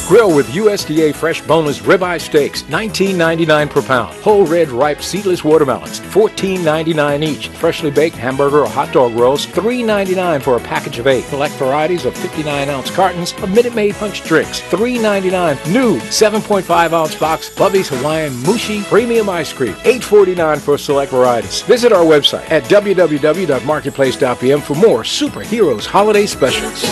Grill with USDA fresh boneless ribeye steaks, $19.99 per pound. Whole red ripe seedless watermelons, $14.99 each. Freshly baked hamburger or hot dog rolls, $3.99 for a package of 8. Select varieties of 59-ounce cartons of Minute Maid punch drinks, $3.99. New 7.5-ounce box Bubby's Hawaiian Mushi Premium Ice Cream, $8.49 for select varieties. Visit our website at www.marketplace.bm for more Superheroes holiday specials.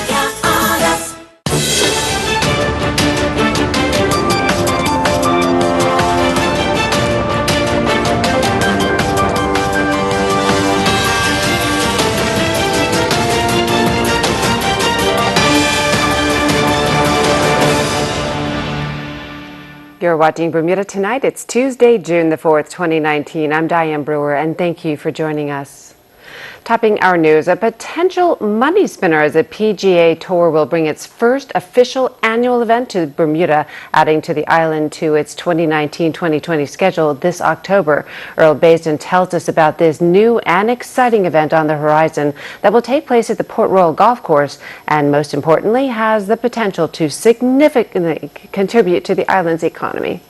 You're watching Bermuda Tonight. It's Tuesday, June the 4th, 2019. I'm Diane Brewer, and thank you for joining us. Topping our news, a potential money spinner as the PGA Tour will bring its first official annual event to Bermuda, adding to the island to its 2019-2020 schedule this October. Earl Baisden tells us about this new and exciting event on the horizon that will take place at the Port Royal Golf Course and, most importantly, has the potential to significantly contribute to the island's economy.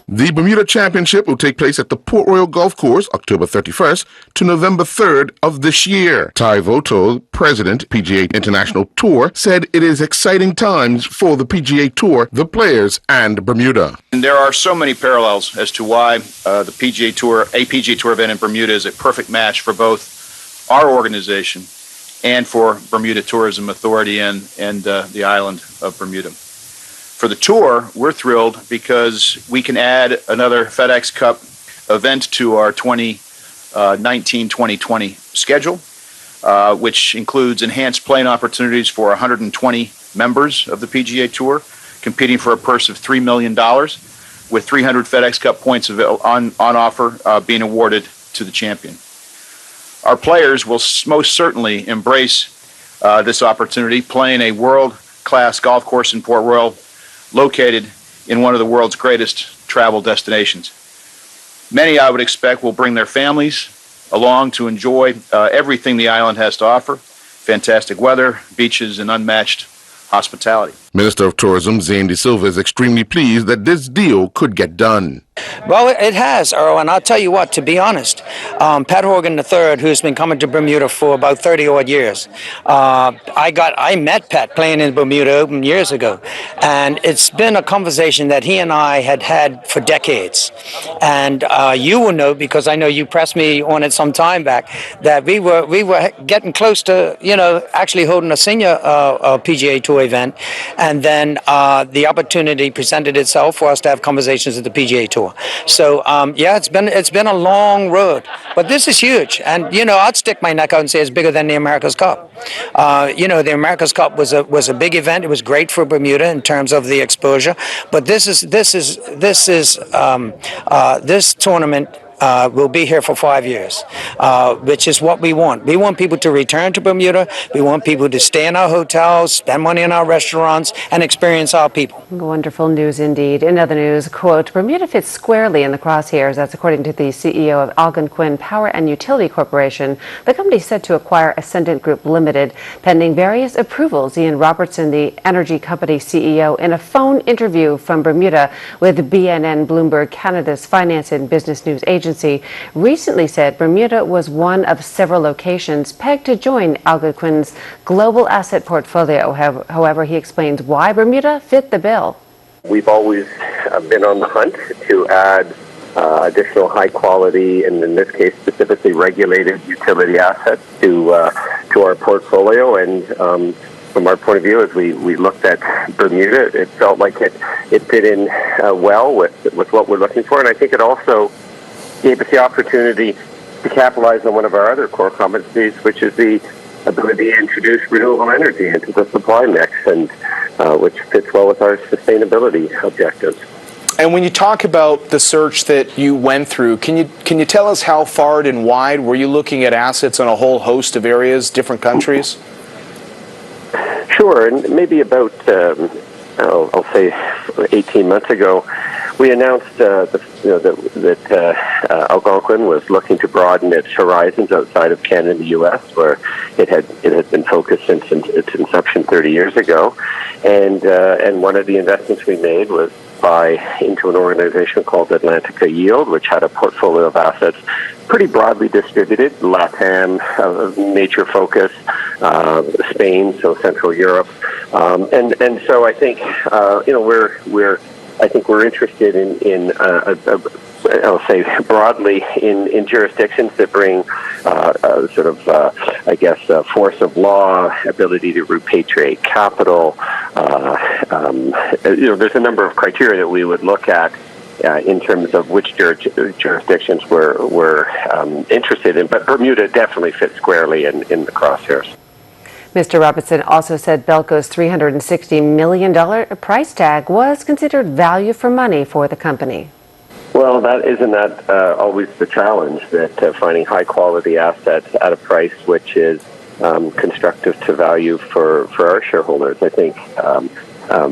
The Bermuda Championship will take place at the Port Royal Golf Course October 31st to November 3rd of this year. Ty Voto, president, PGA International Tour, said it is exciting times for the PGA Tour, the players, and Bermuda. And there are so many parallels as to why the PGA Tour, a PGA Tour event in Bermuda is a perfect match for both our organization and for Bermuda Tourism Authority and the island of Bermuda. For the tour, we're thrilled because we can add another FedEx Cup event to our 2019-2020 schedule, which includes enhanced playing opportunities for 120 members of the PGA Tour, competing for a purse of $3 million, with 300 FedEx Cup points on offer being awarded to the champion. Our players will most certainly embrace this opportunity, playing a world-class golf course in Port Royal, located in one of the world's greatest travel destinations. Many, I would expect, will bring their families along to enjoy everything the island has to offer: fantastic weather, beaches, and unmatched hospitality. Minister of Tourism Zane De Silva is extremely pleased that this deal could get done. Well, it has, Earl, and I'll tell you what, to be honest, Pat Horgan III, who's been coming to Bermuda for about 30-odd years, I met Pat playing in Bermuda Open years ago, and it's been a conversation that he and I had for decades. And you will know, because I know you pressed me on it some time back, that we were getting close to, actually holding a senior PGA Tour event, and then the opportunity presented itself for us to have conversations at the PGA Tour. So it's been a long road, but this is huge. And I'd stick my neck out and say it's bigger than the America's Cup. The America's Cup was a big event. It was great for Bermuda in terms of the exposure. But this tournament will be here for 5 years, which is what we want. We want people to return to Bermuda. We want people to stay in our hotels, spend money in our restaurants, and experience our people. Wonderful news indeed. In other news, quote, Bermuda fits squarely in the crosshairs. That's according to the CEO of Algonquin Power and Utility Corporation. The company is set to acquire Ascendant Group Limited, pending various approvals. Ian Robertson, the energy company CEO, in a phone interview from Bermuda with BNN Bloomberg Canada's finance and business news agency, recently said Bermuda was one of several locations pegged to join Algonquin's global asset portfolio. However, he explains why Bermuda fit the bill. We've always been on the hunt to add additional high quality, and in this case specifically regulated utility assets to our portfolio. And from our point of view, as we looked at Bermuda, it felt like it fit in well with what we're looking for. And I think it also gave us the opportunity to capitalize on one of our other core competencies, which is the ability to introduce renewable energy into the supply mix, and which fits well with our sustainability objectives. And when you talk about the search that you went through, can you tell us how far and wide were you looking at assets in a whole host of areas, different countries? Sure, and maybe about I'll say 18 months ago, we announced that Algonquin was looking to broaden its horizons outside of Canada and the U.S., where it had been focused since its inception 30 years ago. And one of the investments we made was buy into an organization called Atlantica Yield, which had a portfolio of assets pretty broadly distributed, LATAM, major focus, Spain, so Central Europe, and so I think we're interested in I'll say broadly in jurisdictions that bring force of law, ability to repatriate capital. There's a number of criteria that we would look at in terms of which jurisdictions we're interested in, but Bermuda definitely fits squarely in the crosshairs. Mr. Robertson also said Belco's $360 million price tag was considered value for money for the company. Well, isn't that always the challenge, that finding high-quality assets at a price which is constructive to value for our shareholders. I think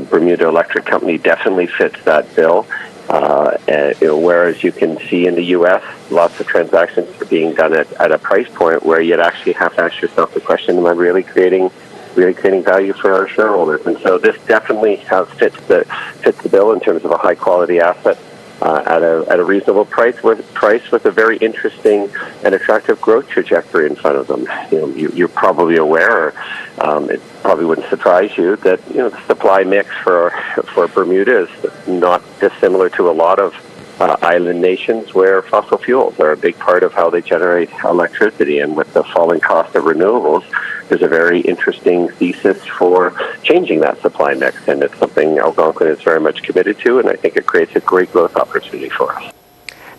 Bermuda Electric Company definitely fits that bill. Whereas you can see in the U.S., lots of transactions are being done at a price point where you'd actually have to ask yourself the question, am I really creating value for our shareholders? And so this definitely fits the bill in terms of a high-quality asset at a reasonable price with a very interesting and attractive growth trajectory in front of them. You're probably aware, it probably wouldn't surprise you that the supply mix for Bermuda is not dissimilar to a lot of island nations where fossil fuels are a big part of how they generate electricity. And with the falling cost of renewables, there's a very interesting thesis for changing that supply mix, and it's something Algonquin is very much committed to, and I think it creates a great growth opportunity for us.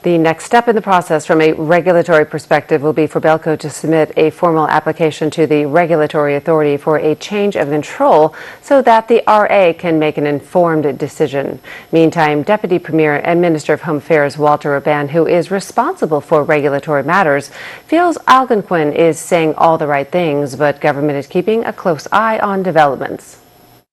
The next step in the process from a regulatory perspective will be for Belco to submit a formal application to the regulatory authority for a change of control so that the RA can make an informed decision. Meantime, Deputy Premier and Minister of Home Affairs Walter Urban, who is responsible for regulatory matters, feels Algonquin is saying all the right things, but government is keeping a close eye on developments.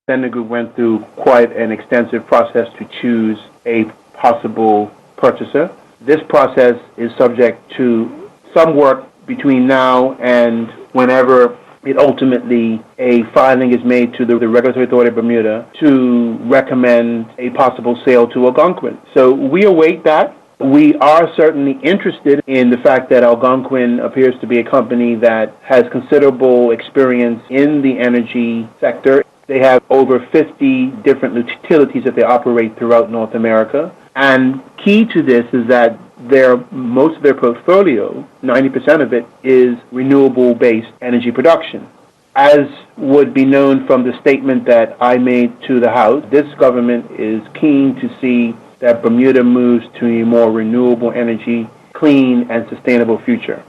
Then the group went through quite an extensive process to choose a possible purchaser. This process is subject to some work between now and whenever ultimately a filing is made to the Regulatory Authority of Bermuda to recommend a possible sale to Algonquin. So we await that. We are certainly interested in the fact that Algonquin appears to be a company that has considerable experience in the energy sector. They have over 50 different utilities that they operate throughout North America. And key to this is that most of their portfolio, 90% of it, is renewable-based energy production. As would be known from the statement that I made to the House, this government is keen to see that Bermuda moves to a more renewable energy, clean and sustainable future.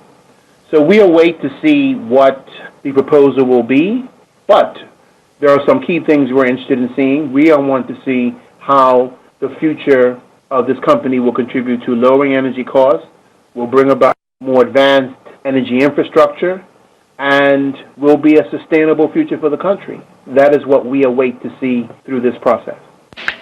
So we await to see what the proposal will be, but there are some key things we're interested in seeing. We want to see how the future of this company will contribute to lowering energy costs, will bring about more advanced energy infrastructure, and will be a sustainable future for the country. That is what we await to see through this process.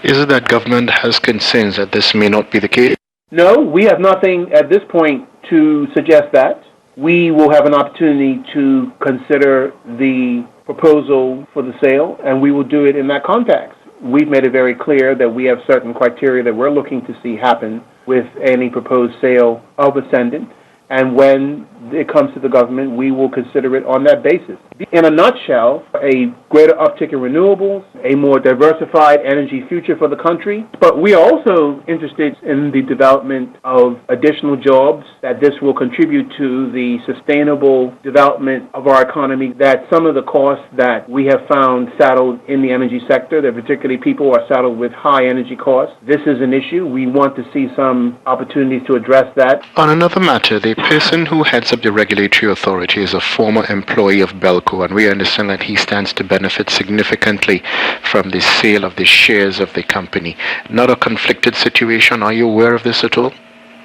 Is it that government has concerns that this may not be the case? No, we have nothing at this point to suggest that. We will have an opportunity to consider the proposal for the sale, and we will do it in that context. We've made it very clear that we have certain criteria that we're looking to see happen with any proposed sale of Ascendant. And when it comes to the government, we will consider it on that basis. In a nutshell, a greater uptick in renewables, a more diversified energy future for the country. But we are also interested in the development of additional jobs, that this will contribute to the sustainable development of our economy, that some of the costs that we have found saddled in the energy sector, that particularly people are saddled with high energy costs. This is an issue. We want to see some opportunities to address that. On another matter, the person who heads up the regulatory authority is a former employee of Belco, and we understand that he stands to benefit significantly from the sale of the shares of the company. Not a conflicted situation. Are you aware of this at all?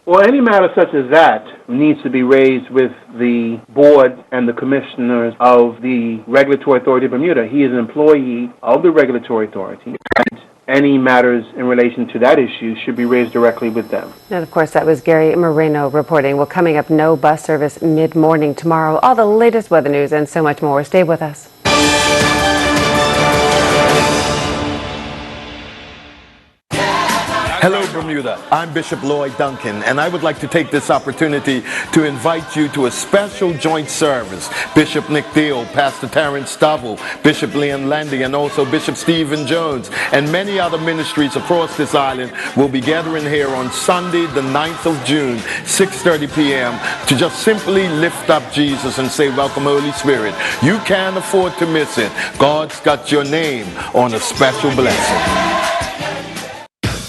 Well, any matter such as that needs to be raised with the board and the commissioners of the Regulatory Authority of Bermuda. He is an employee of the Regulatory Authority, and any matters in relation to that issue should be raised directly with them. And of course, that was Gary Moreno reporting. Well, coming up, no bus service mid-morning tomorrow. All the latest weather news and so much more. Stay with us. Hello, Bermuda. I'm Bishop Lloyd Duncan, and I would like to take this opportunity to invite you to a special joint service. Bishop Nick Deal, Pastor Terrence Stovall, Bishop Liam Landy, and also Bishop Stephen Jones, and many other ministries across this island will be gathering here on Sunday, the 9th of June, 6:30 p.m. to just simply lift up Jesus and say, welcome, Holy Spirit. You can't afford to miss it. God's got your name on a special blessing.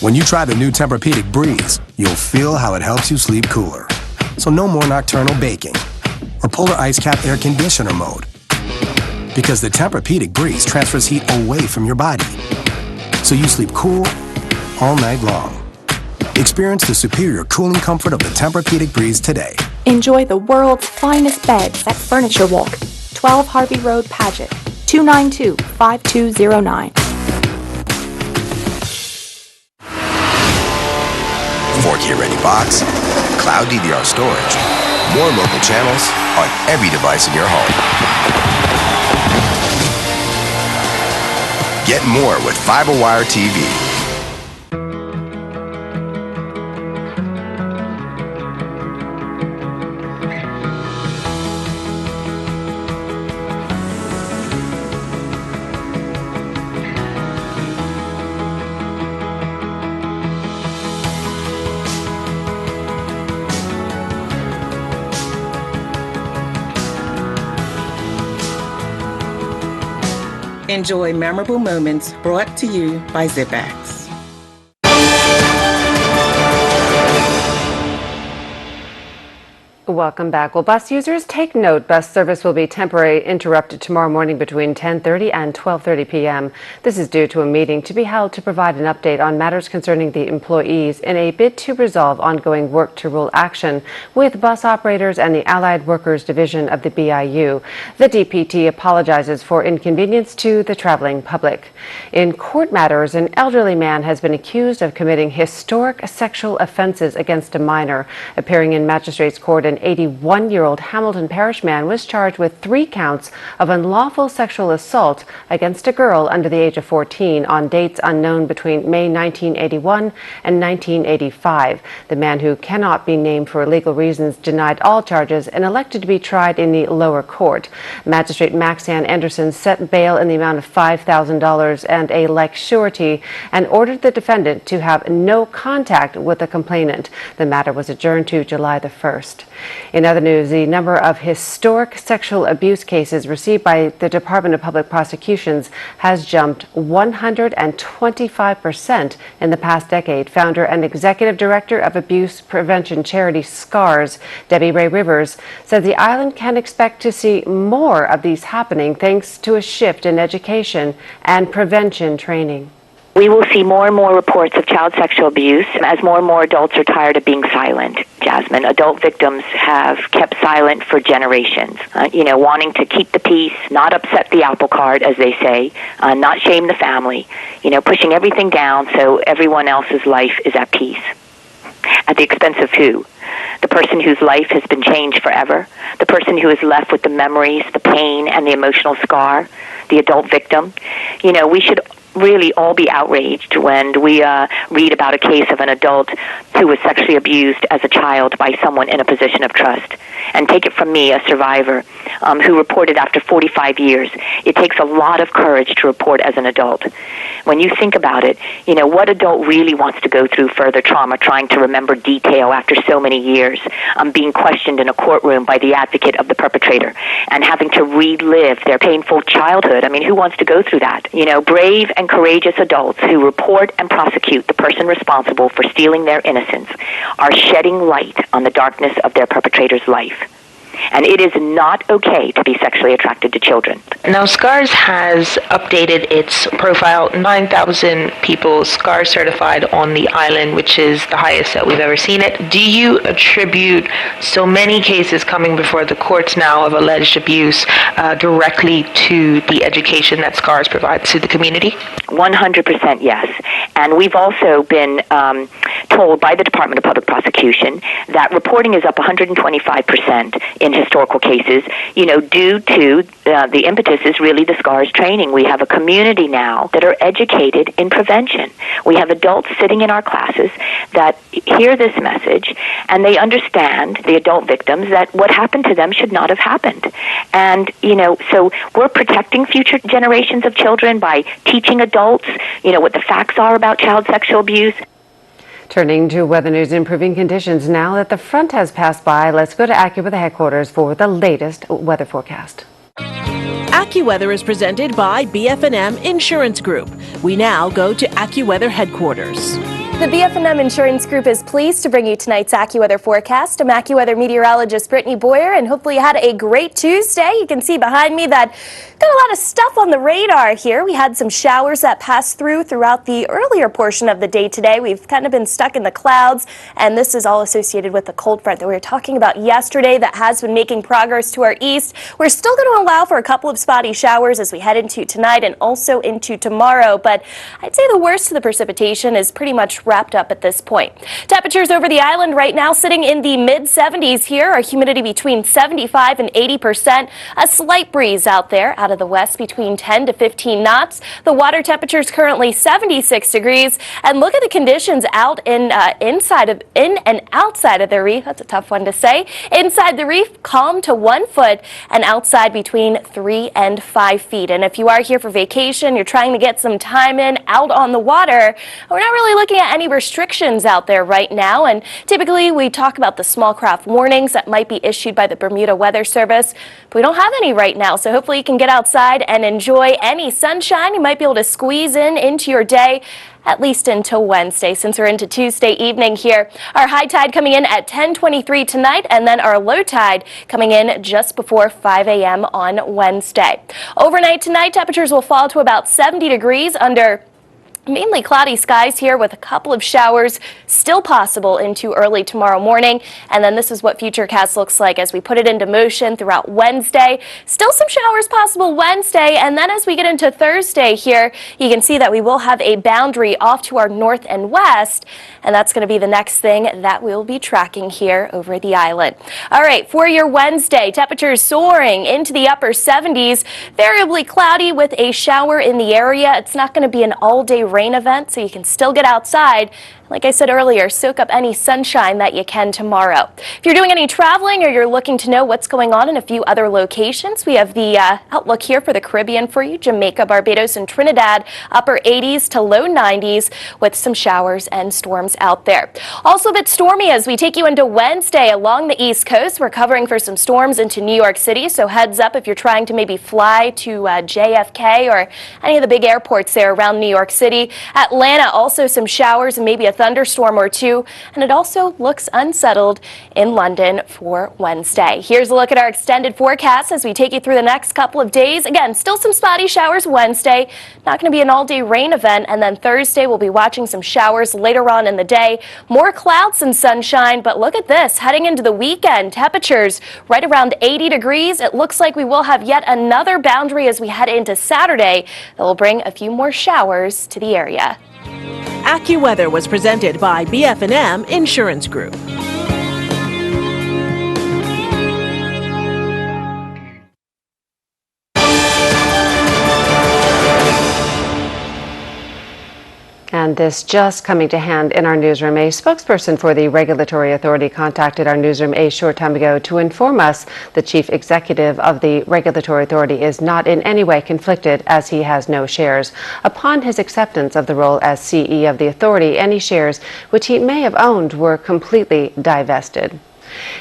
When you try the new Tempur-Pedic Breeze, you'll feel how it helps you sleep cooler. So no more nocturnal baking or polar ice cap air conditioner mode. Because the Tempur-Pedic Breeze transfers heat away from your body. So you sleep cool all night long. Experience the superior cooling comfort of the Tempur-Pedic Breeze today. Enjoy the world's finest beds at Furniture Walk, 12 Harvey Road, Paget, 292-5209. 4K ready box, cloud DVR storage, more local channels on every device in your home. Get more with FiberWire TV. Enjoy memorable moments brought to you by ZipX. Welcome back. Well, bus users, take note. Bus service will be temporarily interrupted tomorrow morning between 10:30 and 12:30 p.m. This is due to a meeting to be held to provide an update on matters concerning the employees in a bid to resolve ongoing work-to-rule action with bus operators and the Allied Workers Division of the BIU. The DPT apologizes for inconvenience to the traveling public. In court matters, an elderly man has been accused of committing historic sexual offenses against a minor. Appearing in magistrate's court, an 81-year-old Hamilton Parish man was charged with 3 counts of unlawful sexual assault against a girl under the age of 14 on dates unknown between May 1981 and 1985. The man, who cannot be named for legal reasons, denied all charges and elected to be tried in the lower court. Magistrate Maxanne Anderson set bail in the amount of $5,000 and a like surety and ordered the defendant to have no contact with the complainant. The matter was adjourned to July the 1st. In other news, the number of historic sexual abuse cases received by the Department of Public Prosecutions has jumped 125% in the past decade. Founder and executive director of abuse prevention charity SCARS, Debbie Ray Rivers, said the island can expect to see more of these happening thanks to a shift in education and prevention training. We will see more and more reports of child sexual abuse as more and more adults are tired of being silent. Jasmine, adult victims have kept silent for generations, wanting to keep the peace, not upset the apple cart, as they say, not shame the family, pushing everything down so everyone else's life is at peace. At the expense of who? The person whose life has been changed forever, the person who is left with the memories, the pain, and the emotional scar, the adult victim. We should really all be outraged when we read about a case of an adult who was sexually abused as a child by someone in a position of trust. And take it from me, a survivor, who reported after 45 years. It takes a lot of courage to report as an adult. When you think about it, what adult really wants to go through further trauma, trying to remember detail after so many years, being questioned in a courtroom by the advocate of the perpetrator, and having to relive their painful childhood? I mean, who wants to go through that? Brave and courageous adults who report and prosecute the person responsible for stealing their innocence are shedding light on the darkness of their perpetrator's life. And it is not okay to be sexually attracted to children. Now, SCARS has updated its profile. 9,000 people SCARS certified on the island, which is the highest that we've ever seen it. Do you attribute so many cases coming before the courts now of alleged abuse directly to the education that SCARS provides to the community? 100% yes. And we've also been told by the Department of Public Prosecution that reporting is up 125% in historical cases, due to the impetus is really the SCARS training. We have a community now that are educated in prevention. We have adults sitting in our classes that hear this message, and they understand, the adult victims, that what happened to them should not have happened. And, so we're protecting future generations of children by teaching adults, what the facts are about child sexual abuse. Turning to weather news, improving conditions now that the front has passed by. Let's go to AccuWeather headquarters for the latest weather forecast. AccuWeather is presented by BF&M Insurance Group. We now go to AccuWeather headquarters. The BF&M Insurance Group is pleased to bring you tonight's AccuWeather forecast. I'm AccuWeather meteorologist Brittany Boyer, and hopefully you had a great Tuesday. You can see behind me that got a lot of stuff on the radar here. We had some showers that passed throughout the earlier portion of the day today. We've kind of been stuck in the clouds, and this is all associated with the cold front that we were talking about yesterday that has been making progress to our east. We're still going to allow for a couple of spotty showers as we head into tonight and also into tomorrow, but I'd say the worst of the precipitation is pretty much wrapped up at this point. Temperatures over the island right now sitting in the mid-70s here. Our humidity between 75 and 80%. A slight breeze out there out of the west between 10 to 15 knots. The water temperature is currently 76 degrees. And look at the conditions out in and outside of the reef. That's a tough one to say. Inside the reef, calm to 1 foot, and outside between 3 and 5 feet. And if you are here for vacation, you're trying to get some time in out on the water, we're not really looking at any restrictions out there right now, and typically we talk about the small craft warnings that might be issued by the Bermuda Weather Service, but we don't have any right now, so hopefully you can get outside and enjoy any sunshine. You might be able to squeeze into your day at least until Wednesday, since we're into Tuesday evening here. Our high tide coming in at 10:23 tonight, and then our low tide coming in just before 5 a.m. on Wednesday. Overnight tonight, temperatures will fall to about 70 degrees under mainly cloudy skies here with a couple of showers still possible into early tomorrow morning. And then this is what Futurecast looks like as we put it into motion throughout Wednesday. Still some showers possible Wednesday. And then as we get into Thursday here, you can see that we will have a boundary off to our north and west. And that's going to be the next thing that we'll be tracking here over the island. All right, for your Wednesday, temperatures soaring into the upper 70s, variably cloudy with a shower in the area. It's not going to be an all-day rain event, so you can still get outside. Like I said earlier, soak up any sunshine that you can tomorrow. If you're doing any traveling or you're looking to know what's going on in a few other locations, we have the outlook here for the Caribbean for you. Jamaica, Barbados, and Trinidad, upper 80s to low 90s with some showers and storms out there. Also a bit stormy as we take you into Wednesday along the East Coast. We're covering for some storms into New York City, so heads up if you're trying to maybe fly to JFK or any of the big airports there around New York City. Atlanta, also some showers and maybe a thunderstorm or two, and it also looks unsettled in London for Wednesday. Here's a look at our extended forecast as we take you through the next couple of days. Again, still some spotty showers Wednesday, not going to be an all-day rain event, and then Thursday we'll be watching some showers later on in the day. More clouds and sunshine, but look at this, heading into the weekend, temperatures right around 80 degrees. It looks like we will have yet another boundary as we head into Saturday that will bring a few more showers to the area. AccuWeather was presented by BF&M Insurance Group. And this just coming to hand in our newsroom. A spokesperson for the regulatory authority contacted our newsroom a short time ago to inform us the chief executive of the regulatory authority is not in any way conflicted as he has no shares. Upon his acceptance of the role as CE of the authority, any shares which he may have owned were completely divested.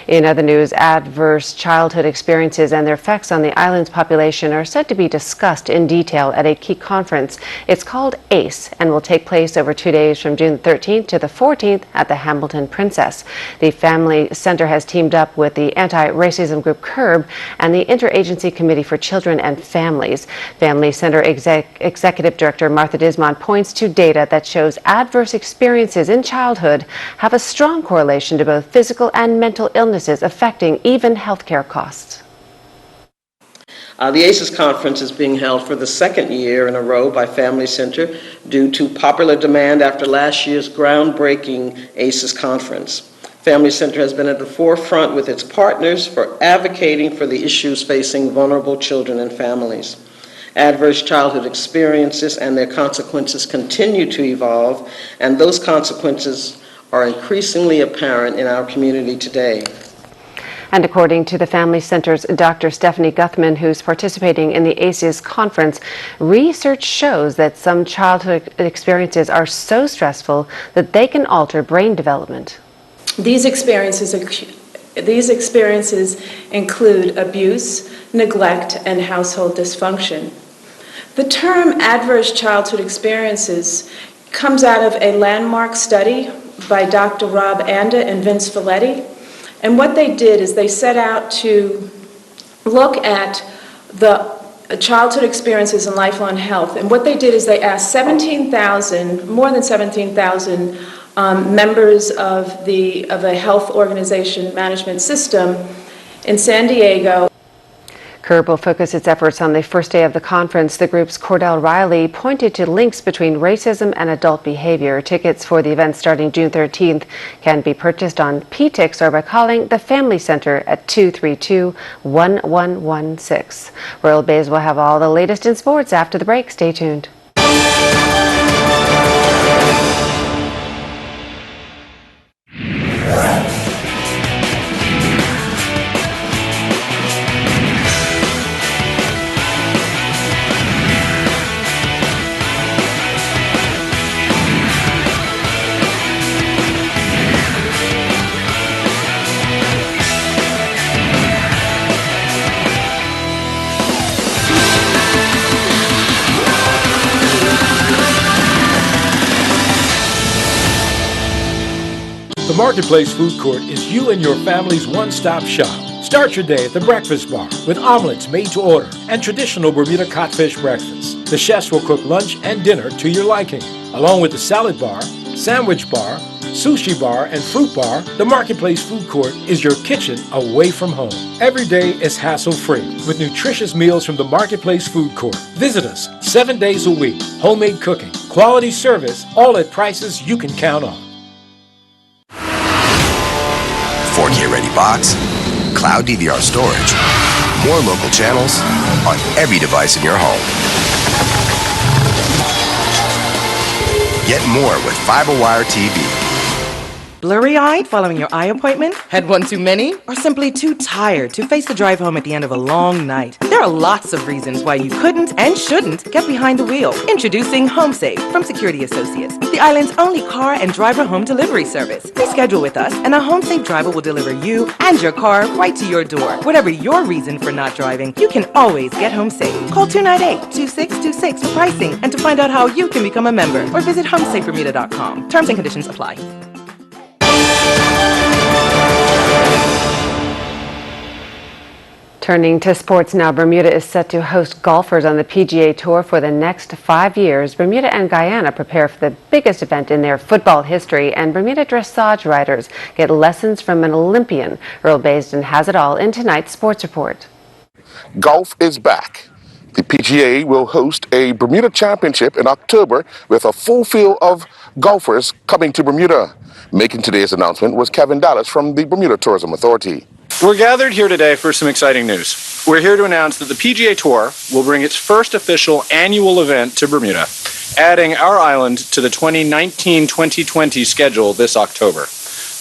In other news, adverse childhood experiences and their effects on the island's population are said to be discussed in detail at a key conference. It's called ACE and will take place over 2 days from June 13th to the 14th at the Hamilton Princess. The Family Center has teamed up with the anti-racism group CURB and the Interagency Committee for Children and Families. Family Center Executive Director Martha Dismond points to data that shows adverse experiences in childhood have a strong correlation to both physical and mental illnesses, affecting even healthcare costs. The ACES conference is being held for the second year in a row by Family Center due to popular demand after last year's groundbreaking ACES conference. Family Center has been at the forefront with its partners for advocating for the issues facing vulnerable children and families. Adverse childhood experiences and their consequences continue to evolve, and those consequences are increasingly apparent in our community today. And according to the Family Center's Dr. Stephanie Guthman, who's participating in the ACES conference, research shows that some childhood experiences are so stressful that they can alter brain development. These experiences include abuse, neglect, and household dysfunction. The term adverse childhood experiences comes out of a landmark study by Dr. Rob Anda and Vince Folletti. And what they did is they set out to look at the childhood experiences and lifelong health. And what they did is they asked more than 17,000 members of a health organization management system in San Diego. CURB will focus its efforts on the first day of the conference. The group's Cordell Riley pointed to links between racism and adult behavior. Tickets for the event starting June 13th can be purchased on PTix or by calling the Family Center at 232-1116. Royal Bays will have all the latest in sports after the break. Stay tuned. The Marketplace Food Court is you and your family's one-stop shop. Start your day at the Breakfast Bar with omelets made to order and traditional Bermuda codfish breakfast. The chefs will cook lunch and dinner to your liking. Along with the salad bar, sandwich bar, sushi bar, and fruit bar, the Marketplace Food Court is your kitchen away from home. Every day is hassle-free with nutritious meals from the Marketplace Food Court. Visit us 7 days a week. Homemade cooking, quality service, all at prices you can count on. 4K ready box, cloud DVR storage, more local channels on every device in your home. Get more with FiberWire TV. Blurry-eyed following your eye appointment? Had one too many? Or simply too tired to face the drive home at the end of a long night? There are lots of reasons why you couldn't and shouldn't get behind the wheel. Introducing HomeSafe from Security Associates, the island's only car and driver home delivery service. Reschedule with us and a HomeSafe driver will deliver you and your car right to your door. Whatever your reason for not driving, you can always get HomeSafe. Call 298-2626 for pricing and to find out how you can become a member or visit homesafebermuda.com. Terms and conditions apply. Turning to sports now, Bermuda is set to host golfers on the PGA Tour for the next 5 years. Bermuda and Guyana prepare for the biggest event in their football history, and Bermuda dressage riders get lessons from an Olympian. Earl Baisden has it all in tonight's sports report. Golf is back. The PGA will host a Bermuda Championship in October with a full field of golfers coming to Bermuda. Making today's announcement was Kevin Dallas from the Bermuda Tourism Authority. We're gathered here today for some exciting news. We're here to announce that the PGA Tour will bring its first official annual event to Bermuda, adding our island to the 2019-2020 schedule this October.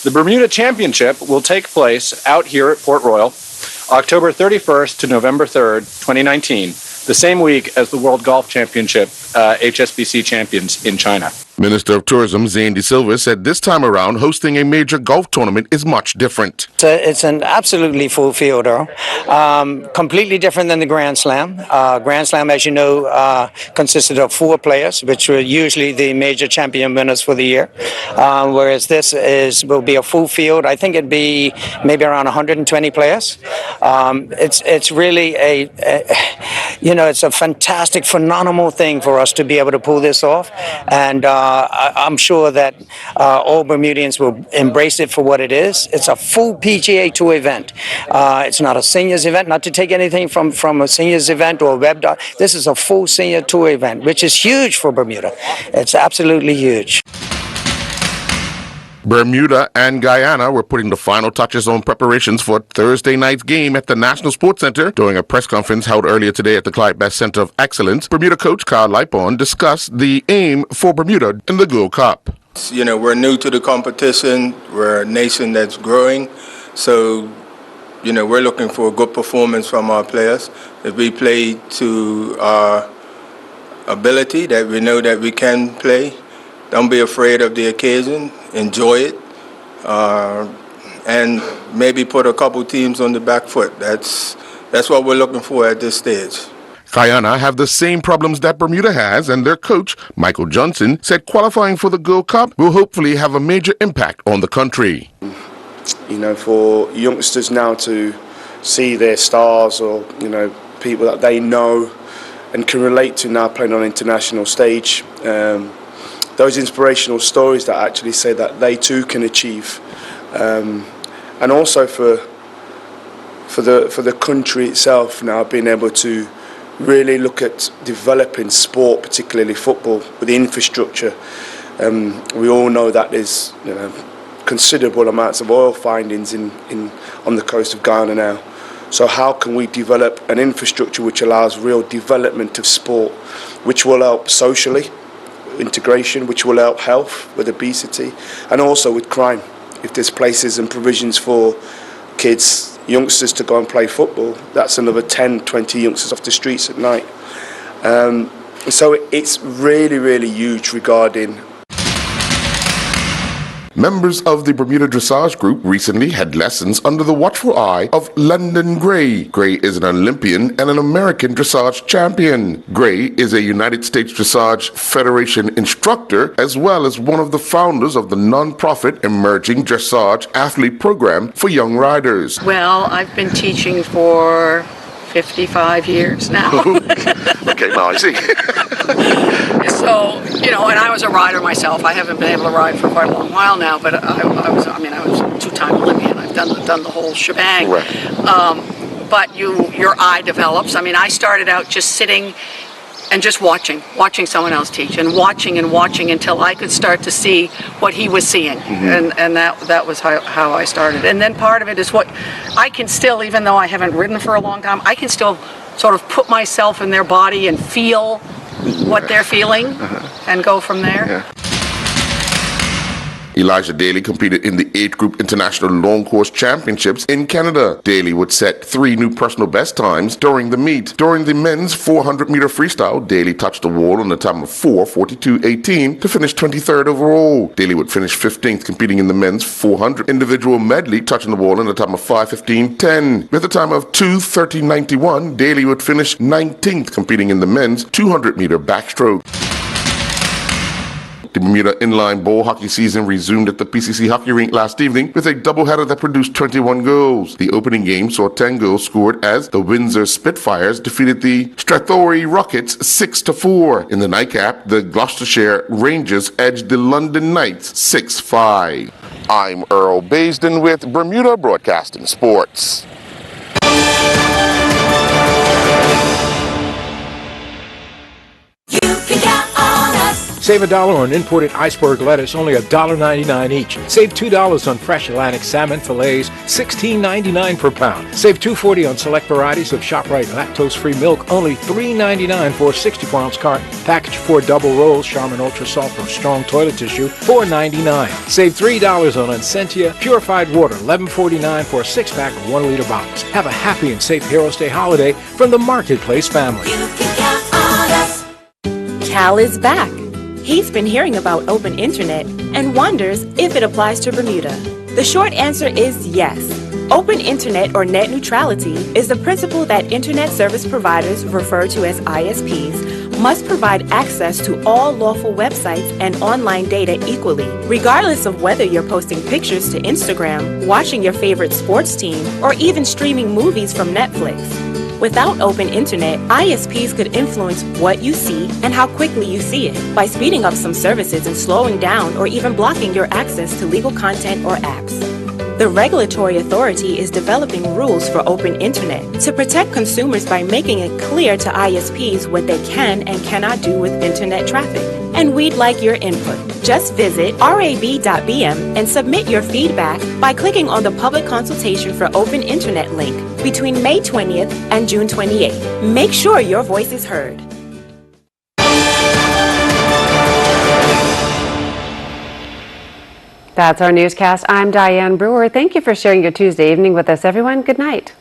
The Bermuda Championship will take place out here at Port Royal, October 31st to November 3rd, 2019, the same week as the World Golf Championship HSBC champions in China. Minister of Tourism Zane De Silva said this time around hosting a major golf tournament is much different. It's an absolutely full field, Earl. Completely different than the Grand Slam. Grand Slam, as you know, consisted of 4 players, which were usually the major champion winners for the year. Whereas this will be a full field. I think it'd be maybe around 120 players. It's really it's a fantastic, phenomenal thing for us to be able to pull this off. And I'm sure that all Bermudians will embrace it for what it is. It's a full PGA Tour event. It's not a seniors event, not to take anything from a seniors event or a web. This is a full senior tour event, which is huge for Bermuda. It's absolutely huge. Bermuda and Guyana were putting the final touches on preparations for Thursday night's game at the National Sports Center. During a press conference held earlier today at the Clyde Best Center of Excellence, Bermuda coach Carl Lipon discussed the aim for Bermuda in the Gold Cup. You know, we're new to the competition. We're a nation that's growing. So, you know, we're looking for a good performance from our players. If we play to our ability, that we know that we can play, don't be afraid of the occasion. Enjoy it, and maybe put a couple teams on the back foot. That's what we're looking for at this stage. Guyana have the same problems that Bermuda has, and their coach, Michael Johnson, said qualifying for the Gold Cup will hopefully have a major impact on the country. You know, for youngsters now to see their stars or, you know, people that they know and can relate to now playing on an international stage, those inspirational stories that actually say that they too can achieve, and also for the country itself now being able to really look at developing sport, particularly football, with the infrastructure. We all know that there's, you know, considerable amounts of oil findings on the coast of Guyana now. So how can we develop an infrastructure which allows real development of sport, which will help socially, integration, which will help health with obesity, and also with crime. If there's places and provisions for kids, youngsters to go and play football, that's another 10, 20 youngsters off the streets at night. So it's really, really huge regarding. Members of the Bermuda Dressage Group recently had lessons under the watchful eye of London Gray. Gray is an Olympian and an American dressage champion. Gray is a United States Dressage Federation instructor, as well as one of the founders of the non-profit Emerging Dressage Athlete Program for young riders. Well, I've been teaching for 55 years now. Okay, now I see. So, you know, and I was a rider myself. I haven't been able to ride for quite a long while now, but I was a two-time Olympian. I've done the whole shebang. Right. But your eye develops. I mean, I started out just sitting and just watching someone else teach, and watching until I could start to see what he was seeing. And that was how I started. And then part of it is what I can still, even though I haven't ridden for a long time, I can still sort of put myself in their body and feel what they're feeling and go from there. Yeah. Elijah Daly competed in the 8th Group International Long Course Championships in Canada. Daly would set 3 new personal best times during the meet. During the men's 400-meter freestyle, Daly touched the wall on the time of 4:42.18 to finish 23rd overall. Daly would finish 15th competing in the men's 400 individual medley, touching the wall on the time of 5:15.10. With a time of 2:30.91, Daly would finish 19th competing in the men's 200-meter backstroke. The Bermuda inline bowl hockey season resumed at the PCC hockey rink last evening with a doubleheader that produced 21 goals. The opening game saw 10 goals scored as the Windsor Spitfires defeated the Strathorey Rockets 6-4. In the nightcap, the Gloucestershire Rangers edged the London Knights 6-5. I'm Earl Baisden with Bermuda Broadcasting Sports. Save $1 on imported iceberg lettuce, only $1.99 each. Save $2 on fresh Atlantic salmon fillets, $16.99 per pound. Save $2.40 on select varieties of ShopRite lactose-free milk, only $3.99 for a 64-ounce carton. Package 4 double rolls, Charmin Ultra Soft or Strong Toilet Tissue, $4.99. Save $3 on Essentia purified water, $11.49 for a 6-pack of 1-liter bottles. Have a happy and safe Heroes Day holiday from the Marketplace family. You can count on us. Cal is back. He's been hearing about open internet and wonders if it applies to Bermuda. The short answer is yes. Open internet or net neutrality is the principle that internet service providers, referred to as ISPs, must provide access to all lawful websites and online data equally, regardless of whether you're posting pictures to Instagram, watching your favorite sports team, or even streaming movies from Netflix. Without open internet, ISPs could influence what you see and how quickly you see it by speeding up some services and slowing down or even blocking your access to legal content or apps. The regulatory authority is developing rules for open internet to protect consumers by making it clear to ISPs what they can and cannot do with internet traffic. And we'd like your input. Just visit rab.bm and submit your feedback by clicking on the public consultation for open internet link between May 20th and June 28th. Make sure your voice is heard. That's our newscast. I'm Diane Brewer. Thank you for sharing your Tuesday evening with us, everyone. Good night.